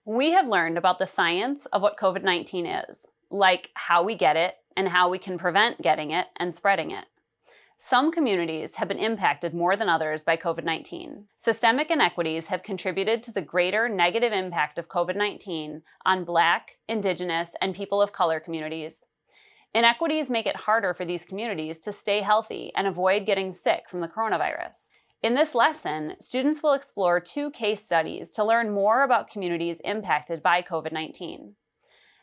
We have learned about the science of what COVID-19 is, like how we get it and how we can prevent getting it and spreading it. Some communities have been impacted more than others by COVID-19. Systemic inequities have contributed to the greater negative impact of COVID-19 on Black, Indigenous, and people of color communities. Inequities make it harder for these communities to stay healthy and avoid getting sick from the coronavirus. In this lesson, students will explore 2 case studies to learn more about communities impacted by COVID-19.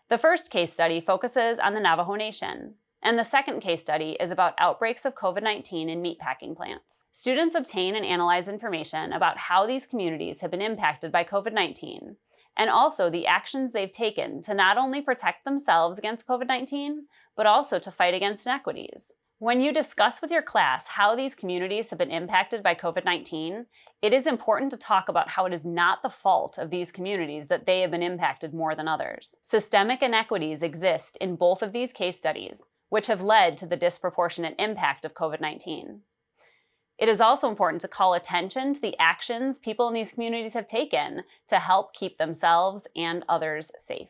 The first case study focuses on the Navajo Nation, and the second case study is about outbreaks of COVID-19 in meatpacking plants. Students obtain and analyze information about how these communities have been impacted by COVID-19, and also the actions they've taken to not only protect themselves against COVID-19, but also to fight against inequities. When you discuss with your class how these communities have been impacted by COVID-19, it is important to talk about how it is not the fault of these communities that they have been impacted more than others. Systemic inequities exist in both of these case studies, which have led to the disproportionate impact of COVID-19. It is also important to call attention to the actions people in these communities have taken to help keep themselves and others safe.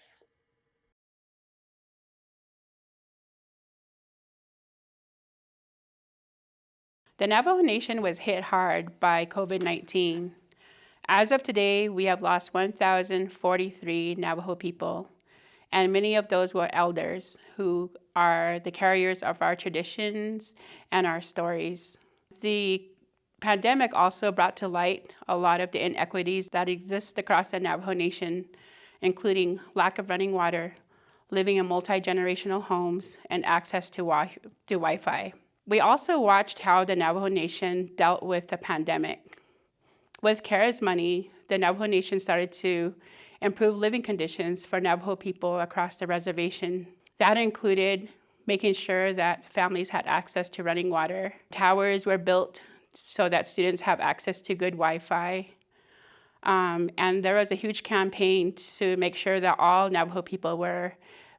The Navajo Nation was hit hard by COVID-19. As of today, we have lost 1,043 Navajo people, and many of those were elders who are the carriers of our traditions and our stories. The pandemic also brought to light a lot of the inequities that exist across the Navajo Nation, including lack of running water, living in multi-generational homes, and access to Wi-Fi. We also watched how the Navajo Nation dealt with the pandemic. With CARES money, the Navajo Nation started to improve living conditions for Navajo people across the reservation. That included making sure that families had access to running water. Towers were built so that students have access to good Wi-Fi. And there was a huge campaign to make sure that all Navajo people were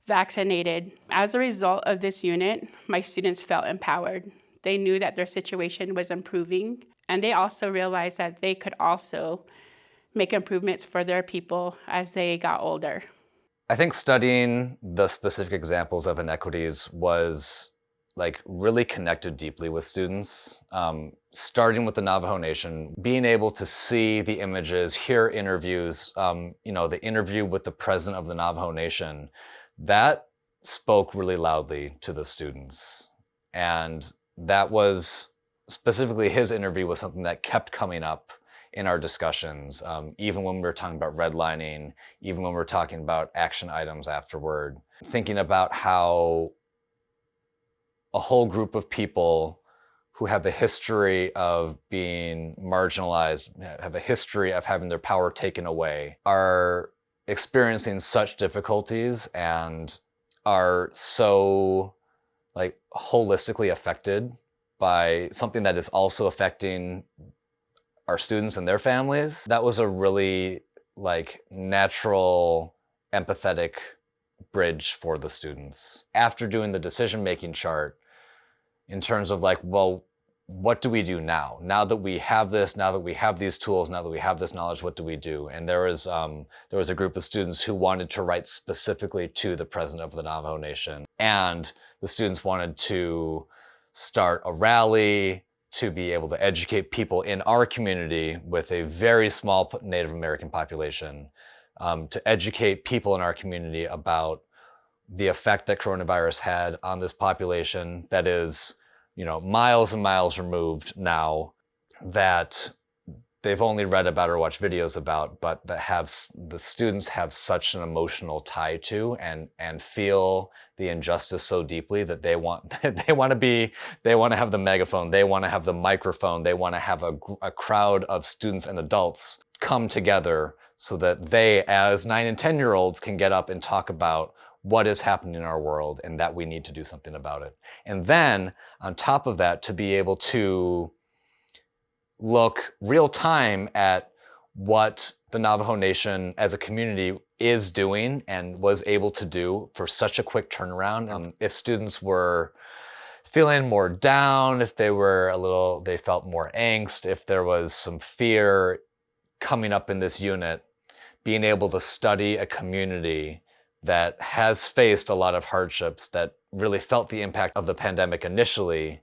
vaccinated. As a result of this unit, my students felt empowered. They knew that their situation was improving, and they also realized that they could also make improvements for their people as they got older. I think studying the specific examples of inequities was really connected deeply with students. Starting with the Navajo Nation, being able to see the images, hear interviews, the interview with the president of the Navajo Nation, that spoke really loudly to the students. And that was, specifically his interview was something that kept coming up in our discussions, even when we were talking about redlining, even when we were talking about action items afterward. Thinking about how a whole group of people who have a history of being marginalized, have a history of having their power taken away, are experiencing such difficulties and are so holistically affected by something that is also affecting our students and their families. That was a really natural, empathetic bridge for the students. After doing the decision-making chart, in terms of well, what do we do now? Now that we have this, now that we have these tools, now that we have this knowledge, what do we do? And there was a group of students who wanted to write specifically to the president of the Navajo Nation. And the students wanted to start a rally to be able to educate people in our community with a very small Native American population, to educate people in our community about the effect that coronavirus had on this population that is, miles and miles removed now, that they've only read about or watched videos about, but that the students have such an emotional tie to and feel the injustice so deeply that they want to have the megaphone, they want to have the microphone, they want to have a crowd of students and adults come together so that they, as 9 and 10-year-olds, can get up and talk about what is happening in our world and that we need to do something about it. And then, on top of that, to be able to look real time at what the Navajo Nation as a community is doing and was able to do for such a quick turnaround. If students were feeling more down, if they felt more angst, if there was some fear coming up in this unit, being able to study a community that has faced a lot of hardships, that really felt the impact of the pandemic initially,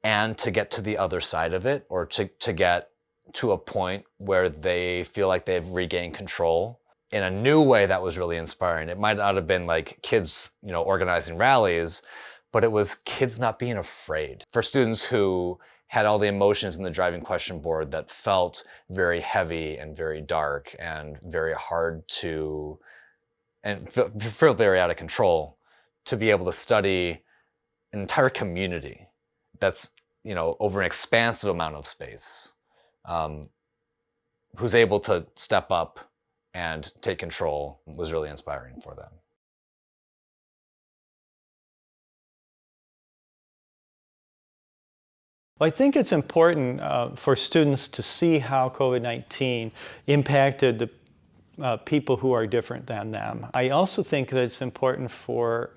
and to get to the other side of it, or to get to a point where they feel like they've regained control in a new way, that was really inspiring. It might not have been like kids, organizing rallies, but it was kids not being afraid. For students who had all the emotions in the driving question board that felt very heavy and very dark and very hard to, and feel very out of control, to be able to study an entire community that's, over an expansive amount of space, who's able to step up and take control, was really inspiring for them. Well, I think it's important for students to see how COVID-19 impacted the people who are different than them. I also think that it's important for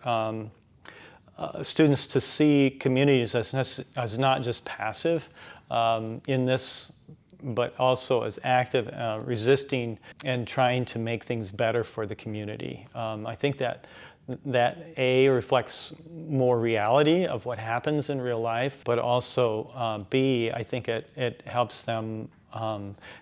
students to see communities as not just passive in this, but also as active, resisting and trying to make things better for the community. I think that A, reflects more reality of what happens in real life, but also B, I think it helps them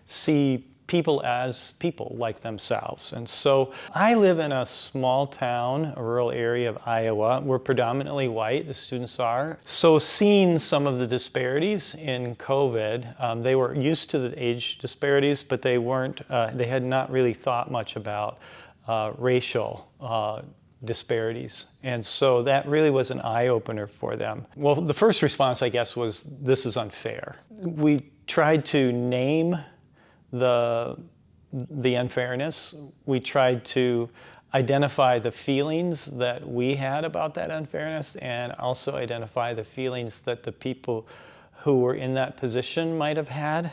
see people as people like themselves. And so I live in a small town, a rural area of Iowa. We're predominantly white, the students are. So seeing some of the disparities in COVID, they were used to the age disparities, but they weren't, they had not really thought much about racial disparities. And so that really was an eye-opener for them. Well, the first response, I guess, was, this is unfair. We tried to name the unfairness. We tried to identify the feelings that we had about that unfairness, and also identify the feelings that the people who were in that position might have had.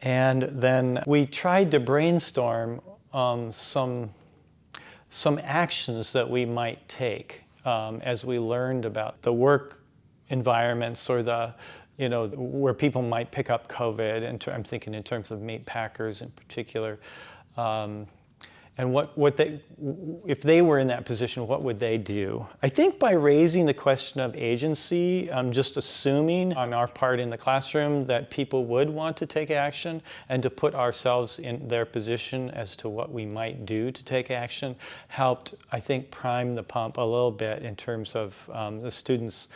And then we tried to brainstorm some actions that we might take as we learned about the work environments, or where people might pick up COVID, and I'm thinking in terms of meat packers in particular, and if they were in that position, what would they do? I think by raising the question of agency, just assuming on our part in the classroom that people would want to take action, and to put ourselves in their position as to what we might do to take action, helped, I think, prime the pump a little bit in terms of the students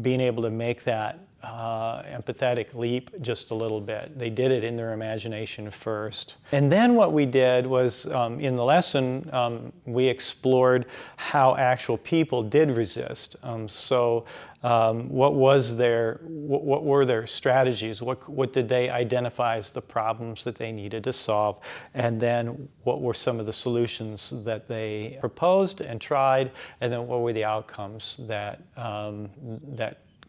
being able to make that empathetic leap just a little bit. They did it in their imagination first. And then what we did was, in the lesson, we explored how actual people did resist. What were their strategies? What did they identify as the problems that they needed to solve? And then what were some of the solutions that they proposed and tried? And then what were the outcomes that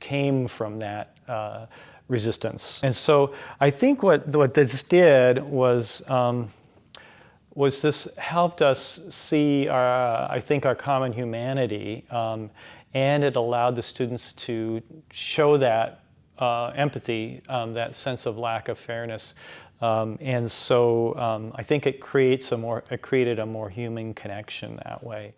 came from that resistance? And so I think what this did was this helped us see I think our common humanity, and it allowed the students to show that empathy, that sense of lack of fairness. And so I think it created a more human connection that way.